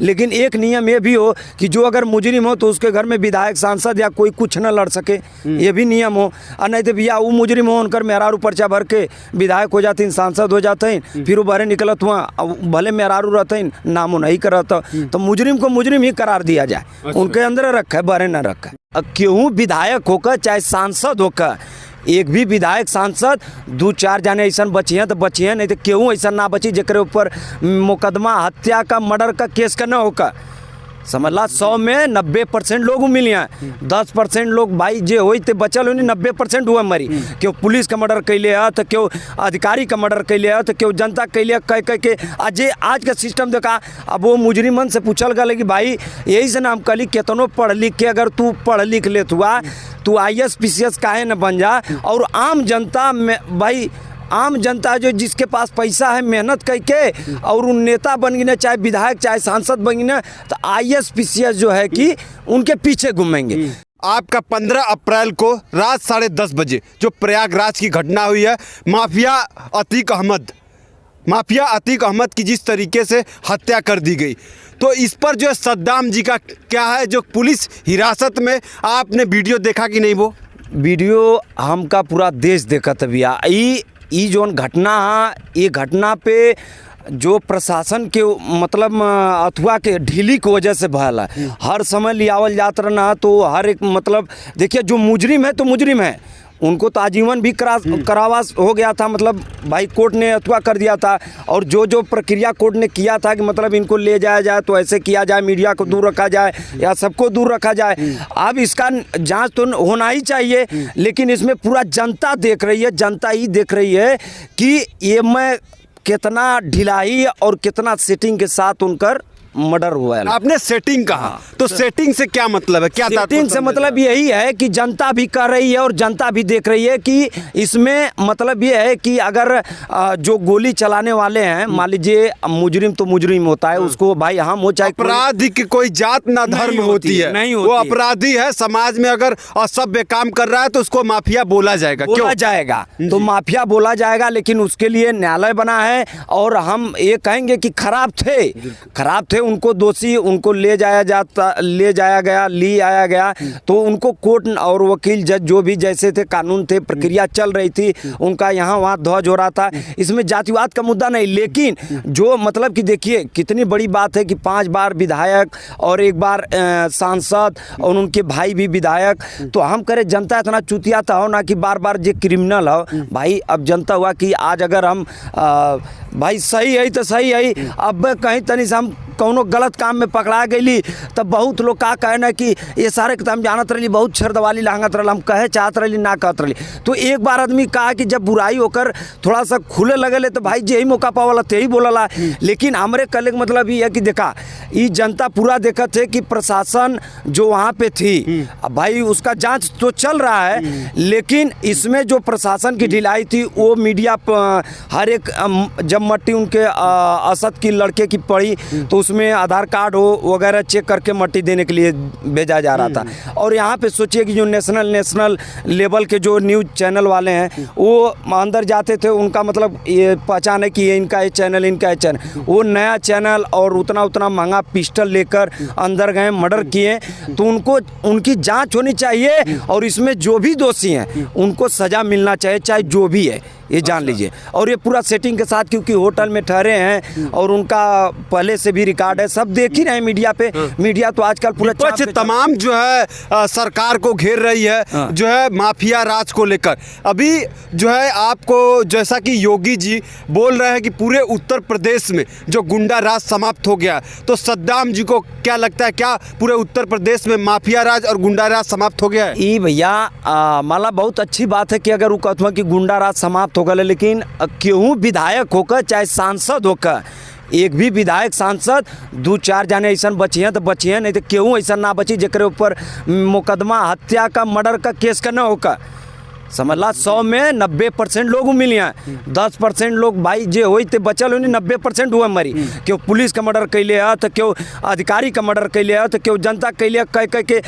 लेकिन एक नियम ये भी हो कि जो अगर मुजरिम हो तो उसके घर में विधायक सांसद या कोई कुछ न लड़ सके, ये भी नियम हो। और नहीं तो भैया वो मुजरिम हो उनकर मेहरारू पर्चा भर के विधायक हो जाते, सांसद हो जाते, फिर वो बाहर निकलत हुआ भले मेहरारू रहते नामो नहीं करता, तो मुजरिम को मुजरिम ही करार दिया जाए। अच्छा। उनके अंदर रखा है, बाहर न रखा है। क्यों विधायक होकर चाहे सांसद होकर एक भी विधायक सांसद 2-4 जाने ऐसा बची हैं तो बची हैं, नहीं तो क्यों ऐसा ना बची जेकरे ऊपर मुकदमा हत्या का मर्डर का केस का न होकर। समझला 100 में 90% लोग मिल हैं, 10% लोग भाई जे हो तो बचल हो, 90% हुआ मरी। क्यों पुलिस का मर्डर कैले है तो क्यों अधिकारी का मर्डर कैले है तो क्यों जनता कैले कह के आज का सिस्टम देखा। अब वो मुजरिमन से पूछल गए कि भाई यही से ना हम कली केतनो पढ़ लिख के अगर तू पढ़ लिख लेत हुआ तू IAS PCS काहे न बन जा। और आम जनता में भाई आम जनता जो जिसके पास पैसा है मेहनत करके और उन नेता बन गए चाहे विधायक चाहे सांसद बन गए तो IAS PCS जो है कि उनके पीछे घूमेंगे। आपका 15 अप्रैल को रात 10:30 बजे जो प्रयागराज की घटना हुई है, माफिया अतीक अहमद की जिस तरीके से हत्या कर दी गई, तो इस पर जो सद्दाम जी का क्या है जो पुलिस हिरासत में, आपने वीडियो देखा कि नहीं? वो वीडियो हमका पूरा देश देखा था भैया। ई जोन घटना है, ये घटना पे जो प्रशासन के मतलब अथवा के ढीली की वजह से भला है। हर समय लियावल जात रहना तो हर एक मतलब देखिए जो मुजरिम है तो मुजरिम है, उनको तो आजीवन भी करावास हो गया था, मतलब भाई कोर्ट ने अथवा कर दिया था। और जो प्रक्रिया कोर्ट ने किया था कि मतलब इनको ले जाया जाए तो ऐसे किया जाए, मीडिया को दूर रखा जाए या सबको दूर रखा जाए। अब इसका जांच तो होना ही चाहिए, लेकिन इसमें पूरा जनता देख रही है, जनता ही देख रही है कि ये मैं कितना ढिलाई और कितना सेटिंग के साथ उनकर मर्डर हुआ है। आपने सेटिंग कहा, तो सेटिंग से क्या मतलब है? क्या सेटिंग से मतलब यही है कि जनता भी कर रही है और जनता भी देख रही है कि इसमें मतलब ये है कि अगर जो गोली चलाने वाले हैं, मान लीजिए मुजरिम तो मुजरिम होता है, उसको भाई हम हो चाहे अपराधी की कोई जात ना धर्म होती है, नहीं वो अपराधी है। समाज में अगर असभ्य काम कर रहा है तो उसको माफिया बोला जाएगा, बोला जाएगा तो माफिया बोला जाएगा। लेकिन उसके लिए न्यायालय बना है और हम ये कहेंगे कि खराब थे उनको दोषी, उनको ले आया गया तो उनको कोर्ट और वकील जज जो भी जैसे थे कानून थे, प्रक्रिया चल रही थी, उनका यहाँ वहाँ ध्वज हो रहा था। इसमें जातिवाद का मुद्दा नहीं, लेकिन जो मतलब कि देखिए कितनी बड़ी बात है कि 5 बार विधायक और 1 बार सांसद और उनके भाई भी विधायक। तो हम करें जनता इतना चुतिया था हो ना कि बार बार जो क्रिमिनल हो भाई। अब जनता हुआ कि आज अगर हम भाई सही है तो सही है, अब कहीं तनी से हम कौनो गलत काम में पकड़ा गई तो बहुत लोग का कहना कि ये सारे तो हम जानत रही, बहुत छरदवाली लांगत रही, हम कहे चाहत रही ना कहत रही। तो एक बार आदमी कहा कि जब बुराई होकर थोड़ा सा खुले लगेले तो भाई यही मौका पावला तो यही बोलला। लेकिन हमारे कले का मतलब ये है कि देखा ये जनता पूरा देखत है कि प्रशासन जो वहाँ पे थी भाई उसका जांच तो चल रहा है, लेकिन इसमें जो प्रशासन की ढिलाई थी वो मीडिया हर एक जब मट्टी उनके असद की लड़के की पड़ी तो उसमें आधार कार्ड हो वगैरह चेक करके मट्टी देने के लिए भेजा जा रहा था। और यहाँ पे सोचिए कि जो नेशनल लेवल के जो न्यूज़ चैनल वाले हैं वो अंदर जाते थे, उनका मतलब ये पहचान है कि ये इनका ये चैनल, वो नया चैनल और उतना महंगा पिस्टल लेकर अंदर गए, मर्डर किए। तो उनको उनकी जांच होनी चाहिए और इसमें जो भी दोषी हैं उनको सज़ा मिलना चाहिए, चाहे जो भी है, ये जान लीजिए। और ये पूरा सेटिंग के साथ, क्योंकि होटल में ठहरे हैं और उनका पहले से भी रिकॉर्ड है, सब देख ही रहे हैं मीडिया पे। मीडिया तो आजकल पूरा तमाम जो है सरकार को घेर रही है, जो है माफिया राज को लेकर। अभी जो है आपको जैसा कि योगी जी बोल रहे हैं कि पूरे उत्तर प्रदेश में जो गुंडा राज समाप्त हो गया, तो सद्दाम जी को क्या लगता है, क्या पूरे उत्तर प्रदेश में माफिया राज और गुंडा राज समाप्त हो गया है? ये भैया माला बहुत अच्छी बात है कि अगर वो कहता कि गुंडा राज समाप्त हो गया, लेकिन क्यों विधायक होकर चाहे सांसद होकर एक भी विधायक सांसद 2-4 जाने ऐसा बची हैं तो बची हैं, नहीं तो क्यों ऐसा ना बची जेकरे ऊपर मुकदमा हत्या का मर्डर का केस का न होकर। समझला 100 में 90% लोग मिल हैं, 10% लोग भाई जे हो तो बचल हो, 90% हुआ मरी। क्यों पुलिस का मर्डर कैले है तो क्यों अधिकारी का मर्डर कैले है तो क्यों जनता कैले कह के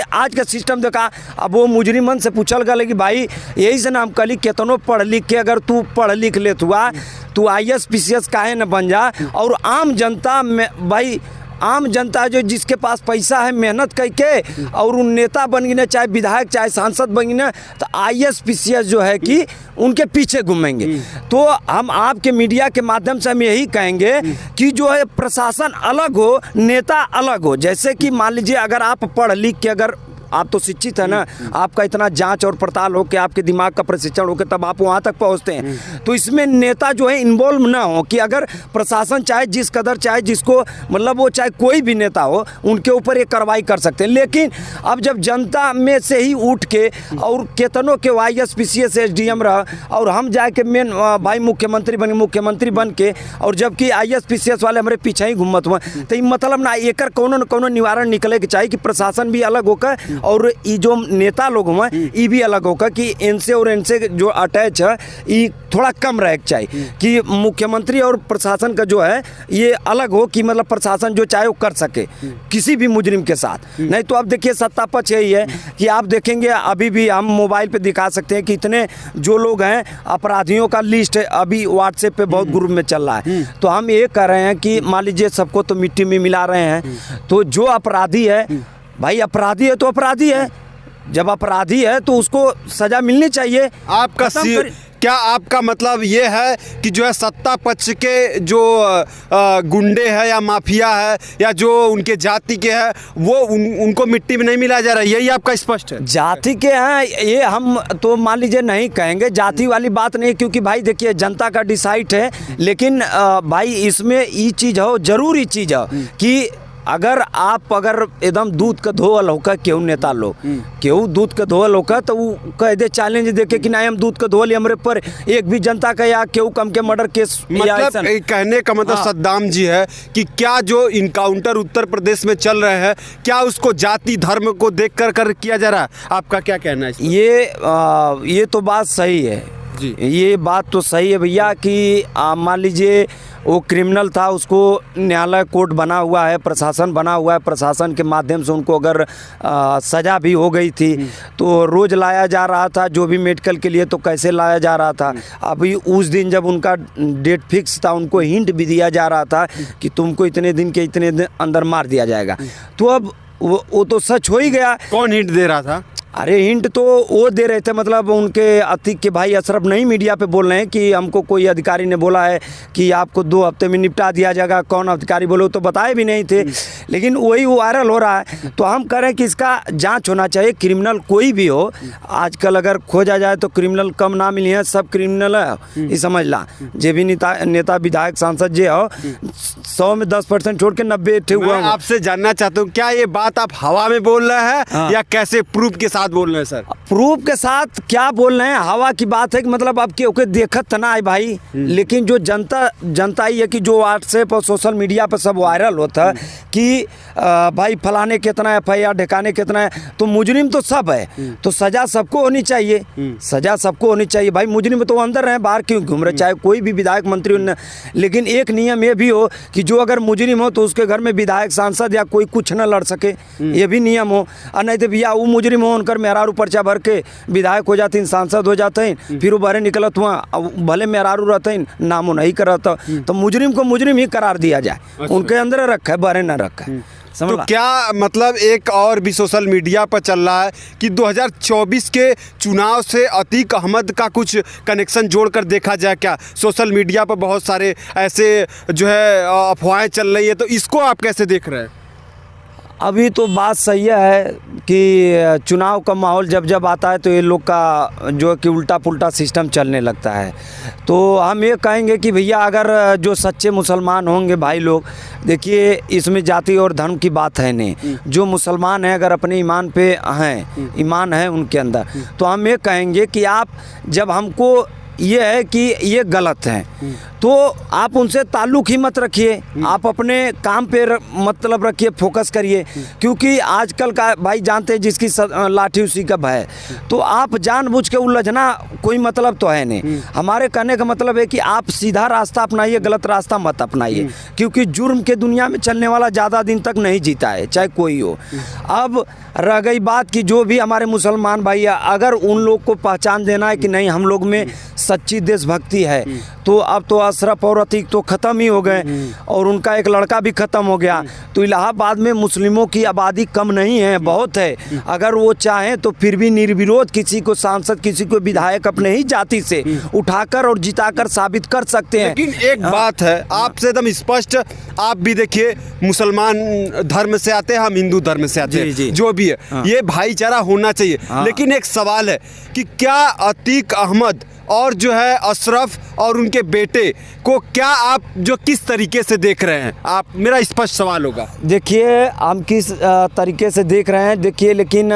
आज का सिस्टम देखा। अब वो मुजरिमन से पूछल गए कि भाई यही से ना हम कली केतनो पढ़ लिख के अगर तू पढ़ लिख लेत हुआ तू IAS PCS काहे न बन जा। और आम जनता में भाई आम जनता जो जिसके पास पैसा है मेहनत करके और उन नेता बन गए, चाहे विधायक चाहे सांसद बन गए, तो IAS PCS जो है कि उनके पीछे घूमेंगे। तो हम आपके मीडिया के माध्यम से हम यही कहेंगे कि जो है प्रशासन अलग हो, नेता अलग हो। जैसे कि मान लीजिए अगर आप पढ़ लिख के, अगर आप तो शिक्षित है ना, आपका इतना जांच और पड़ताल हो के आपके दिमाग का प्रशिक्षण हो के तब आप वहाँ तक पहुँचते हैं। तो इसमें नेता जो है इन्वॉल्व ना हो कि अगर प्रशासन चाहे जिस कदर चाहे जिसको मतलब वो चाहे कोई भी नेता हो उनके ऊपर ये कार्रवाई कर सकते हैं। लेकिन अब जब जनता में से ही उठ के और केतनों के IAS PCS SDM रहा और हम जाके मेन भाई मुख्यमंत्री बन के, और जबकि IAS PCS वाले हमारे पीछे ही घूमत हुआ, तो ये मतलब ना एकर कोनो न कोनो निवारण निकले के चाहिए कि प्रशासन भी अलग होकर और ये जो नेता लोग हुए ये भी अलग होगा कि इनसे और इनसे जो अटैच है ये थोड़ा कम रहे के चाहिए कि मुख्यमंत्री और प्रशासन का जो है ये अलग हो कि मतलब प्रशासन जो चाहे वो कर सके किसी भी मुजरिम के साथ। नहीं तो अब देखिए सत्ता पक्ष यही है कि आप देखेंगे अभी भी हम मोबाइल पे दिखा सकते हैं कि इतने जो लोग हैं अपराधियों का लिस्ट है अभी व्हाट्सएप पे बहुत ग्रुप में चल रहा है। तो हम ये कह रहे हैं कि मान लीजिए सबको तो मिट्टी में मिला रहे हैं, तो जो अपराधी है भाई अपराधी है तो अपराधी है, जब अपराधी है तो उसको सजा मिलनी चाहिए। आपका क्या आपका मतलब ये है कि जो है सत्ता पक्ष के जो गुंडे हैं या माफिया है या जो उनके जाति के हैं वो उनको मिट्टी में नहीं मिलाया जा रहा है, यही आपका स्पष्ट है? जाति के हैं ये हम तो मान लीजिए नहीं कहेंगे, जाति वाली बात नहीं, क्योंकि भाई देखिए जनता का डिसाइड है। लेकिन भाई इसमें ये चीज़ हो, जरूरी चीज़ हो कि अगर एकदम दूध का धोवल होकर केहू नेता लोग केहू दूध का धोवल होकर तो वो कह दे चैलेंज देके कि नहीं हम दूध का धोवल हमरे पर एक भी जनता का या केहू कम के मर्डर केस मतलब कहने का मतलब सद्दाम जी है कि क्या जो इनकाउंटर उत्तर प्रदेश में चल रहे हैं क्या उसको जाति धर्म को देख कर किया जा रहा है? आपका क्या कहना है? ये तो बात सही है जी, ये बात तो सही है भैया कि मान लीजिए वो क्रिमिनल था, उसको न्यायालय कोर्ट बना हुआ है, प्रशासन बना हुआ है, प्रशासन के माध्यम से उनको अगर सज़ा भी हो गई थी तो रोज़ लाया जा रहा था, जो भी मेडिकल के लिए तो कैसे लाया जा रहा था। अभी उस दिन जब उनका डेट फिक्स था उनको हिंट भी दिया जा रहा था कि तुमको इतने दिन के इतने दिन अंदर मार दिया जाएगा। तो अब वो तो सच हो ही गया। कौन हिंट दे रहा था? अरे हिंट तो वो दे रहे थे, मतलब उनके अतीक के भाई अशरफ नहीं मीडिया पे बोल रहे हैं कि हमको कोई अधिकारी ने बोला है कि आपको 2 हफ्ते में निपटा दिया जाएगा। कौन अधिकारी बोले तो बताए भी नहीं थे, लेकिन वही वायरल हो रहा है। तो हम कह रहे हैं कि इसका जांच होना चाहिए। क्रिमिनल कोई भी हो, आजकल अगर खोजा जाए तो क्रिमिनल कम ना मिली है, सब क्रिमिनल है ये समझ ला। जे भी नेता विधायक सांसद जे हो 100 में 10% छोड़ के 90 हुआ। आपसे जानना चाहता हूँ क्या ये बात आप हवा में बोल रहे हैं या कैसे प्रूफ के साथ बोल रहे हैं? सर प्रूफ के साथ क्या बोल रहे हैं, हवा की बात है कि मतलब अब के देखत ना है भाई। लेकिन जो जनता ही है कि जो व्हाट्सएप और सोशल मीडिया पर सब वायरल होता है कि भाई फलाने कितना FIR ढकाने कितना है, तो मुजरिम तो सब है, तो सजा सबको होनी चाहिए, सजा सबको होनी चाहिए। भाई मुजरिम तो अंदर रहे, बाहर क्यों घूम रहे, चाहे कोई भी विधायक मंत्री। लेकिन एक नियम ये भी हो कि जो अगर मुजरिम हो तो उसके घर में विधायक सांसद या कोई कुछ न लड़ सके, ये भी नियम हो। और नहीं तो भैया वो मुजरिम हो उनकर मेहरारू पर्चा भर के विधायक हो जाते हैं, सांसद हो जाते हैं, फिर वो बाहर निकलत हुआ भले मेहरारू रहते हैं नामो नहीं करता, तो मुजरिम को मुजरिम ही करार दिया जाए। उनके अंदर रखा है, बाहर न रखा है। तो क्या मतलब एक और भी सोशल मीडिया पर चल रहा है कि 2024 के चुनाव से अतीक अहमद का कुछ कनेक्शन जोड़कर देखा जाए क्या? सोशल मीडिया पर बहुत सारे ऐसे जो है अफवाहें चल रही है, तो इसको आप कैसे देख रहे हैं? अभी तो बात सही है कि चुनाव का माहौल जब आता है तो ये लोग का जो कि उल्टा पुल्टा सिस्टम चलने लगता है। तो हम ये कहेंगे कि भैया अगर जो सच्चे मुसलमान होंगे भाई लोग, देखिए इसमें जाति और धर्म की बात है नहीं। जो मुसलमान हैं अगर अपने ईमान पे हैं, ईमान है उनके अंदर, तो हम ये कहेंगे कि आप जब हमको ये है कि ये गलत है तो आप उनसे ताल्लुक़ ही मत रखिए, आप अपने काम पे मतलब रखिए, फोकस करिए। क्योंकि आजकल का भाई जानते हैं जिसकी लाठी उसी का भय। तो आप जानबूझ के उलझना कोई मतलब तो है नहीं। हमारे कहने का मतलब है कि आप सीधा रास्ता अपनाइए, गलत रास्ता मत अपनाइए। क्योंकि जुर्म के दुनिया में चलने वाला ज़्यादा दिन तक नहीं जीता है, चाहे कोई हो। अब रह गई बात कि जो भी हमारे मुसलमान भाई, अगर उन लोग को पहचान देना है कि नहीं हम लोग में सच्ची देशभक्ति है, तो अब तो अशरफ और अतीक तो ख़त्म ही हो गए और उनका एक लड़का भी ख़त्म हो गया। तो इलाहाबाद में मुस्लिमों की आबादी कम नहीं है, बहुत है। अगर वो चाहें तो फिर भी निर्विरोध किसी को सांसद, किसी को विधायक अपने ही जाति से उठाकर और जिताकर साबित कर सकते हैं। लेकिन एक बात है आपसे एकदम स्पष्ट, आप भी देखिए मुसलमान धर्म से आते हैं, हम हिंदू धर्म से आते हैं, जी। जो भी है ये भाईचारा होना चाहिए। लेकिन एक सवाल है कि क्या अतीक अहमद और जो है अशरफ और उनके बेटे को क्या आप जो किस तरीके से देख रहे हैं? आप, मेरा स्पष्ट सवाल होगा। देखिए हम किस तरीके से देख रहे हैं, देखिए लेकिन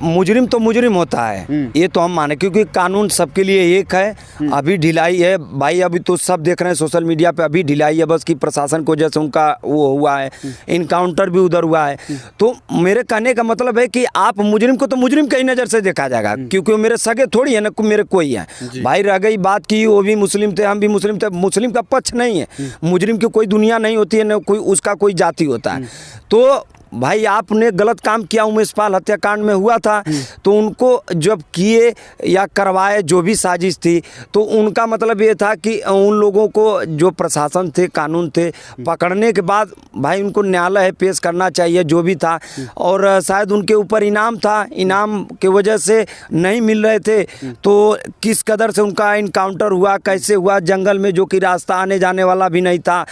मुजरिम तो मुजरिम होता है, ये तो हम माने, क्योंकि कानून सबके लिए एक है। अभी ढिलाई है भाई, अभी तो सब देख रहे हैं सोशल मीडिया पे, अभी ढिलाई है बस कि प्रशासन को जैसे उनका वो हुआ है, इनकाउंटर भी उधर हुआ है। तो मेरे कहने का मतलब है कि आप मुजरिम को तो मुजरिम की नज़र से देखा जाएगा, क्योंकि वो मेरे सगे थोड़ी है ना, मेरे कोई है भाई। रह गई बात की वो भी मुस्लिम थे, हम भी मुस्लिम थे, मुस्लिम का पक्ष नहीं है। मुजरिम की कोई दुनिया नहीं होती है, ना कोई उसका कोई जाति होता है। तो भाई आपने गलत काम किया, उमेश पाल हत्याकांड में हुआ था, तो उनको जब किए या करवाए जो भी साजिश थी, तो उनका मतलब ये था कि उन लोगों को जो प्रशासन थे, कानून थे, पकड़ने के बाद भाई उनको न्यायालय है पेश करना चाहिए जो भी था। और शायद उनके ऊपर इनाम था, इनाम के वजह से नहीं मिल रहे थे, तो किस कदर से उनका इनकाउंटर हुआ, कैसे हुआ, जंगल में जो कि रास्ता आने जाने वाला भी नहीं था।